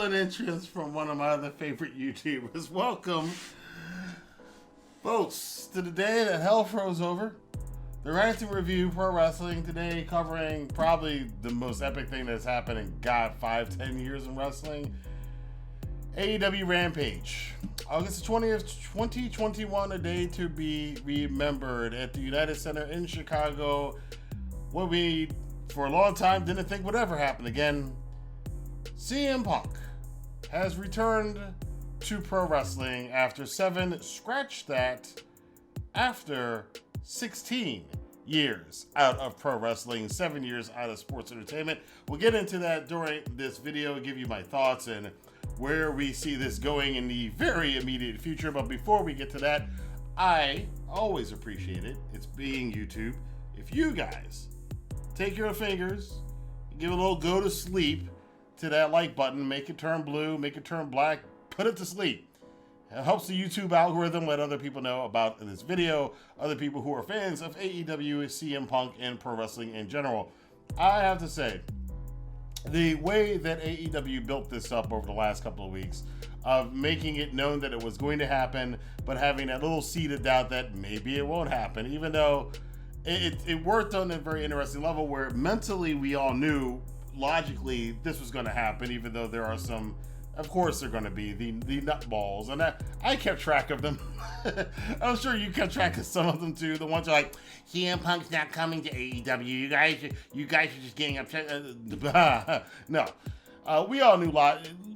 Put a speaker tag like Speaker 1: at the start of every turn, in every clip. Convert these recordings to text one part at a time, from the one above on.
Speaker 1: an entrance from one of my other favorite YouTubers. Welcome, folks, to the day that hell froze over. The Rantin Review Pro Wrestling today, covering probably the most epic thing that's happened in, 5-10 years in wrestling. AEW Rampage. August 20th, 2021, a day to be remembered at the United Center in Chicago. What we, for a long time, didn't think would ever happen again. CM Punk has returned to pro wrestling after 16 years out of pro wrestling, 7 years out of sports entertainment. We'll get into that during this video, give you my thoughts and where we see this going in the very immediate future. But before we get to that, I always appreciate it. It's being YouTube. If you guys take your fingers, give a little go to sleep to that like button, make it turn blue, make it turn black, put it to sleep. It helps the YouTube algorithm let other people know about this video, other people who are fans of AEW, CM Punk, and pro wrestling in general. I have to say, the way that AEW built this up over the last couple of weeks, of making it known that it was going to happen, but having that little seed of doubt that maybe it won't happen, even though it worked on a very interesting level where mentally we all knew, logically, this was going to happen, even though there are some, of course they're going to be, the nutballs, and I kept track of them. I'm sure you kept track of some of them too. The ones are like, CM Punk's not coming to AEW. You guys are just getting upset. No. We all knew,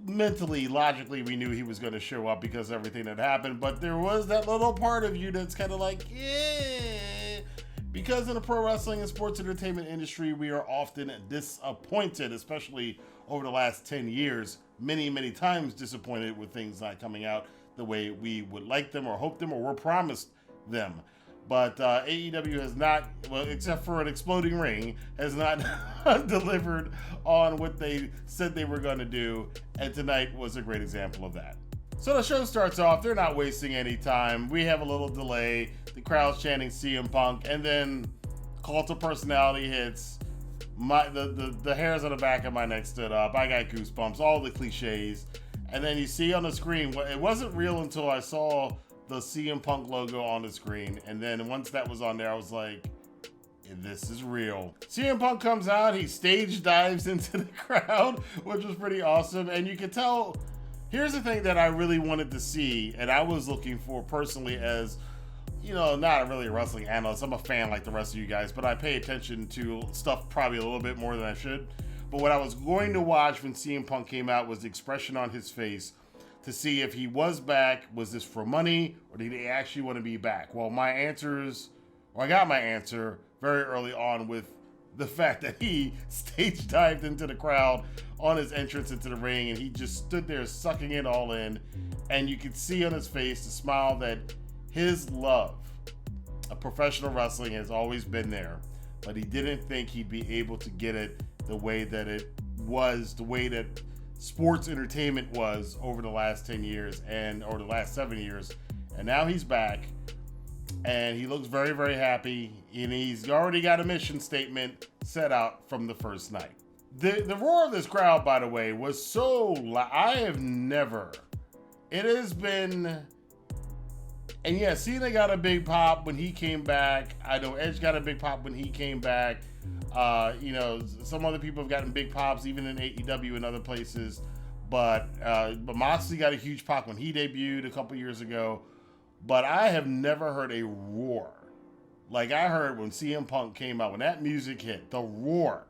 Speaker 1: mentally, logically, we knew he was going to show up because of everything that happened, but there was that little part of you that's kind of like, yeah. Because in the pro wrestling and sports entertainment industry, we are often disappointed, especially over the last 10 years, many times disappointed with things not coming out the way we would like them or hope them or were promised them. But AEW has not, well, except for an exploding ring, has not delivered on what they said they were going to do, and tonight was a great example of that. So the show starts off, they're not wasting any time. We have a little delay, the crowd's chanting CM Punk, and then Cult of Personality hits. The hairs on the back of my neck stood up. I got goosebumps, all the cliches. And then you see on the screen, it wasn't real until I saw the CM Punk logo on the screen. And then once that was on there, I was like, this is real. CM Punk comes out, he stage dives into the crowd, which was pretty awesome. And you could tell, here's the thing that I really wanted to see, and I was looking for personally as, not really a wrestling analyst. I'm a fan like the rest of you guys, but I pay attention to stuff probably a little bit more than I should. But what I was going to watch when CM Punk came out was the expression on his face to see if he was back. Was this for money, or did he actually want to be back? Well, I got my answer very early on with the fact that he stage dived into the crowd on his entrance into the ring, and he just stood there sucking it all in. And you could see on his face the smile that his love of professional wrestling has always been there, but he didn't think he'd be able to get it the way that it was, the way that sports entertainment was over the last 10 years or the last 7 years. And now he's back, and he looks very, very happy, and he's already got a mission statement set out from the first night. The roar of this crowd, by the way, was so loud. I have never. It has been. And yeah, Cena got a big pop when he came back. I know Edge got a big pop when he came back. Some other people have gotten big pops even in AEW and other places. But Moxley got a huge pop when he debuted a couple years ago. But I have never heard a roar like I heard when CM Punk came out. When that music hit, the roar,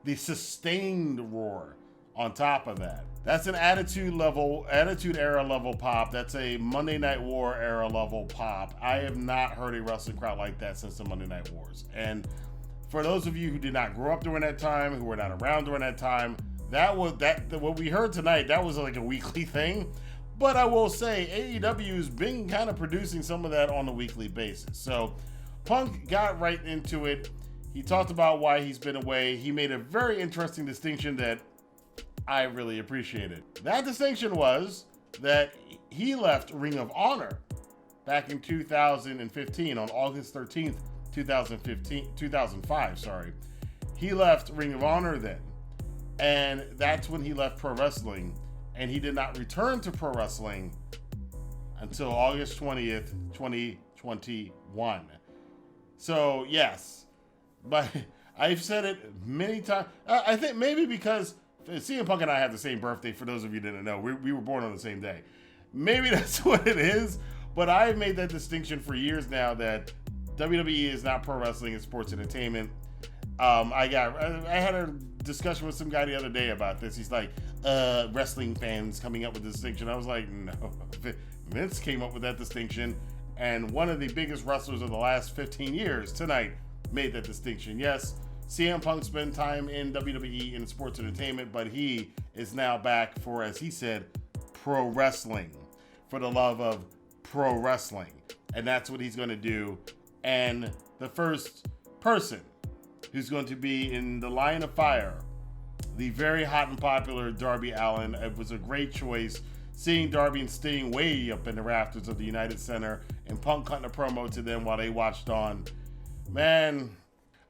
Speaker 1: the sustained roar on top of that. That's an Attitude Era level pop. That's a Monday Night War era level pop. I have not heard a wrestling crowd like that since the Monday Night Wars. And for those of you who did not grow up during that time, who were not around during that time, what we heard tonight, that was like a weekly thing. But I will say AEW's been kind of producing some of that on a weekly basis. So Punk got right into it. He talked about why he's been away. He made a very interesting distinction that I really appreciated. That distinction was that he left Ring of Honor back in 2015, on August 13th, 2005, sorry. He left Ring of Honor then, and that's when he left pro wrestling. and he did not return to pro wrestling until August 20th, 2021. So, yes, but I've said it many times. I think maybe because CM Punk and I have the same birthday, for those of you who didn't know. We were born on the same day. Maybe that's what it is, but I've made that distinction for years now that WWE is not pro wrestling, it's sports entertainment. I had a discussion with some guy the other day about this. He's like, wrestling fans coming up with the distinction. I was like, no. Vince came up with that distinction, and one of the biggest wrestlers of the last 15 years tonight made that distinction. Yes, CM Punk spent time in WWE in sports entertainment, but he is now back for, as he said, pro wrestling, for the love of pro wrestling. And that's what he's going to do. And the first person who's going to be in the line of fire, the very hot and popular Darby Allin. It was a great choice. Seeing Darby and Sting way up in the rafters of the United Center and Punk cutting a promo to them while they watched on. Man,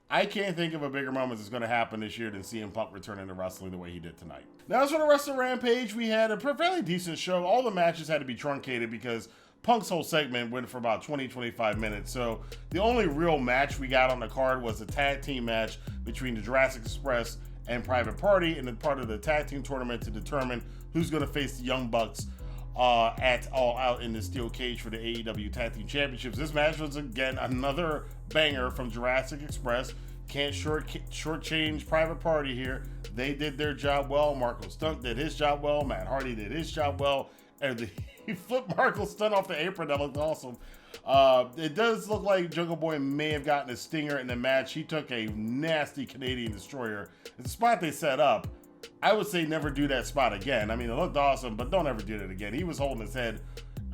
Speaker 1: I can't think of a bigger moment that's going to happen this year than CM Punk returning to wrestling the way he did tonight. Now, as for the rest of Rampage, we had a fairly decent show. All the matches had to be truncated because Punk's whole segment went for about 20-25 minutes. So the only real match we got on the card was a tag team match between the Jurassic Express and Private Party in the part of the tag team tournament to determine who's going to face the Young Bucks at All Out in the steel cage for the AEW Tag Team Championships. This match was, again, another banger from Jurassic Express. Can't shortchange Private Party here. They did their job well. Marco Stunt did his job well. Matt Hardy did his job well. And he flipped Marco Stunt off the apron. That looked awesome. It does look like Jungle Boy may have gotten a stinger in the match. He took a nasty Canadian Destroyer. The spot they set up, I would say never do that spot again. I mean, it looked awesome, but don't ever do that again. He was holding his head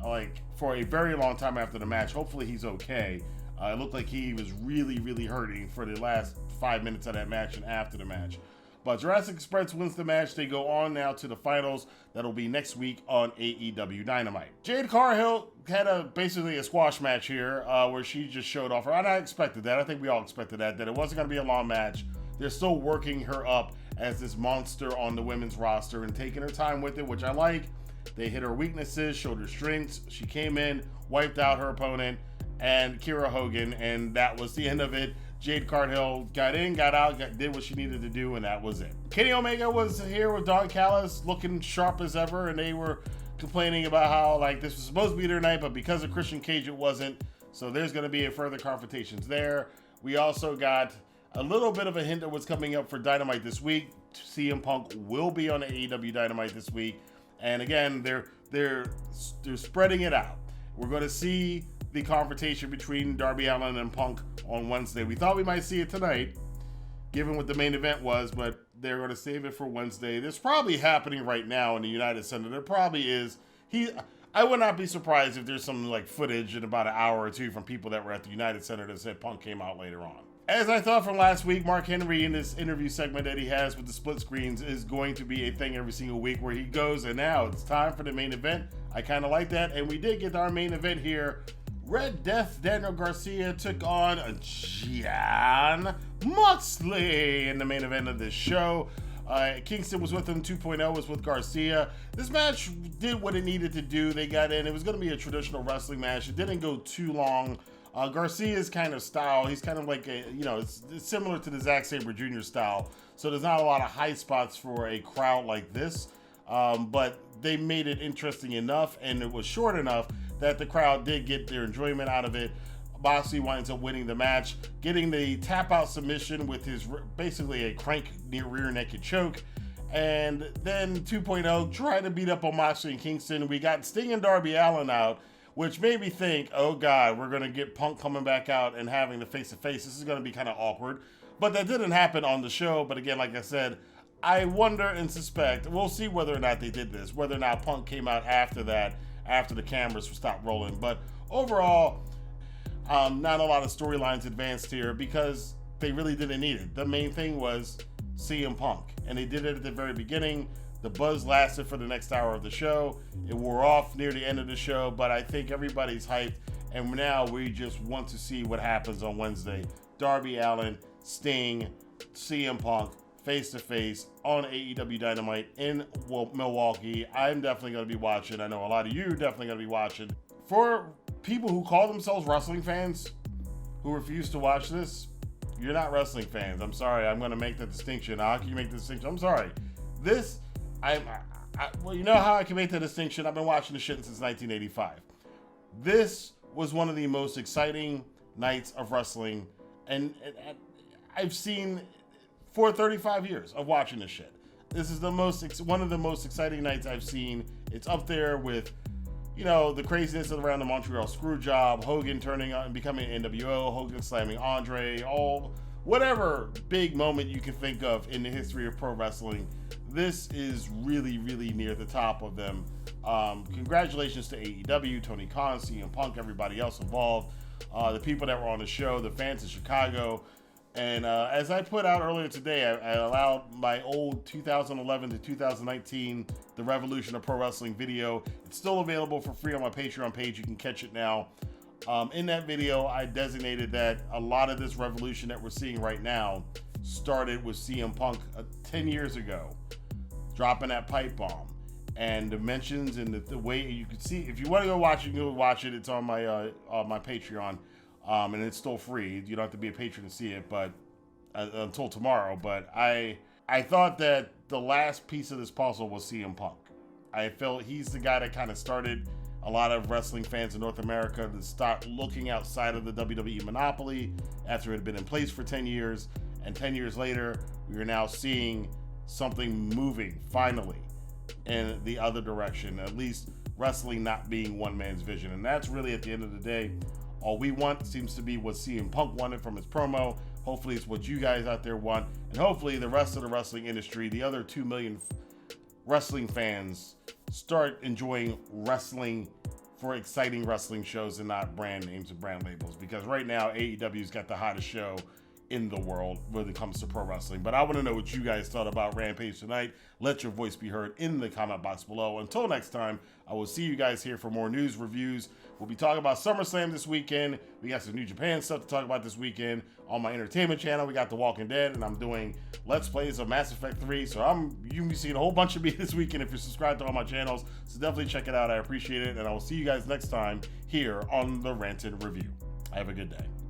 Speaker 1: like for a very long time after the match. Hopefully he's okay. It looked like he was really, really hurting for the last 5 minutes of that match and after the match. But Jurassic Express wins the match. They go on now to the finals. That'll be next week on AEW Dynamite. Jade Cargill had basically a squash match here where she just showed off her. And I expected that. I think we all expected that it wasn't going to be a long match. They're still working her up as this monster on the women's roster and taking her time with it, which I like. They hit her weaknesses, showed her strengths. She came in, wiped out her opponent, and Kiera Hogan, and that was the end of it. Jade Cargill got in, got out, did what she needed to do, and that was it. Kenny Omega was here with Don Callis, looking sharp as ever, and they were complaining about how this was supposed to be their night, but because of Christian Cage, it wasn't. So there's going to be further confrontations there. We also got a little bit of a hint of what's coming up for Dynamite this week. CM Punk will be on AEW Dynamite this week, and again, they're spreading it out. We're going to see the confrontation between Darby Allin and Punk on Wednesday. We thought we might see it tonight, given what the main event was, but they're going to save it for Wednesday. This probably happening right now in the United Center. There probably is. I would not be surprised if there's some footage in about an hour or two from people that were at the United Center that said Punk came out later on. As I thought from last week, Mark Henry in this interview segment that he has with the split screens is going to be a thing every single week where he goes, and now it's time for the main event. I kind of like that, and we did get our main event here. Red Death Daniel Garcia took on Jon Moxley in the main event of this show. Kingston was with him, 2.0 was with Garcia. This match did what it needed to do. They got in. It was going to be a traditional wrestling match. It didn't go too long. Garcia's kind of style, he's kind of like it's similar to the Zack Sabre Jr. style. So there's not a lot of high spots for a crowd like this. But they made it interesting enough, and it was short enough that the crowd did get their enjoyment out of it. Moxley winds up winning the match, getting the tap-out submission with his basically a crank near rear naked choke. And then 2.0 tried to beat up on Moxley and Kingston. We got Sting and Darby Allin out, which made me think, oh God, we're going to get Punk coming back out and having the face-to-face. This is going to be kind of awkward. But that didn't happen on the show. But again, like I said, I wonder and suspect, we'll see whether or not they did this, whether or not Punk came out after that, after the cameras stopped rolling. But overall, not a lot of storylines advanced here because they really didn't need it. The main thing was CM Punk, and they did it at the very beginning. The buzz lasted for the next hour of the show. It wore off near the end of the show, but I think everybody's hyped, and now we just want to see what happens on Wednesday. Darby Allin, Sting, CM Punk face-to-face on AEW Dynamite in Milwaukee. I'm definitely going to be watching. I know a lot of you are definitely going to be watching. For people who call themselves wrestling fans who refuse to watch this, you're not wrestling fans. I'm sorry. I'm going to make the distinction. How can you make the distinction? I'm sorry. Well, you know how I can make the distinction? I've been watching this shit since 1985. This was one of the most exciting nights of wrestling, and I've seen for 35 years of watching this shit. This is one of the most exciting nights I've seen. It's up there with, you know, the craziness around the Montreal Screwjob, Hogan turning out and becoming NWO, Hogan slamming Andre, whatever big moment you can think of in the history of pro wrestling. This is really, really near the top of them. Congratulations to AEW, Tony Khan, CM Punk, everybody else involved, the people that were on the show, the fans in Chicago. And as I put out earlier today, I allowed my old 2011 to 2019 The Revolution of Pro Wrestling video. It's still available for free on my Patreon page. You can catch it now. In that video, I designated that a lot of this revolution that we're seeing right now started with CM Punk 10 years ago, dropping that pipe bomb. And the mentions and the way you can see, if you want to go watch it, you can go watch it. It's on my Patreon. And it's still free. You don't have to be a patron to see it, but until tomorrow. But I thought that the last piece of this puzzle was CM Punk. I felt he's the guy that kind of started a lot of wrestling fans in North America to start looking outside of the WWE monopoly after it had been in place for 10 years. And 10 years later, we are now seeing something moving, finally, in the other direction. At least wrestling not being one man's vision. And that's really, at the end of the day, all we want. Seems to be what CM Punk wanted from his promo. Hopefully it's what you guys out there want. And hopefully the rest of the wrestling industry, the other 2 million wrestling fans, start enjoying wrestling for exciting wrestling shows and not brand names and brand labels. Because right now, AEW's got the hottest show in the world when it comes to pro wrestling. But I want to know what you guys thought about Rampage tonight. Let your voice be heard in the comment box below. Until next time, I will see you guys here for more news, reviews. We'll be talking about SummerSlam this weekend. We got some New Japan stuff to talk about this weekend. On my entertainment channel, we got The Walking Dead, and I'm doing Let's Plays of Mass Effect 3. So you can be seeing a whole bunch of me this weekend if you're subscribed to all my channels. So definitely check it out. I appreciate it. And I will see you guys next time here on the Rantin Review. Have a good day.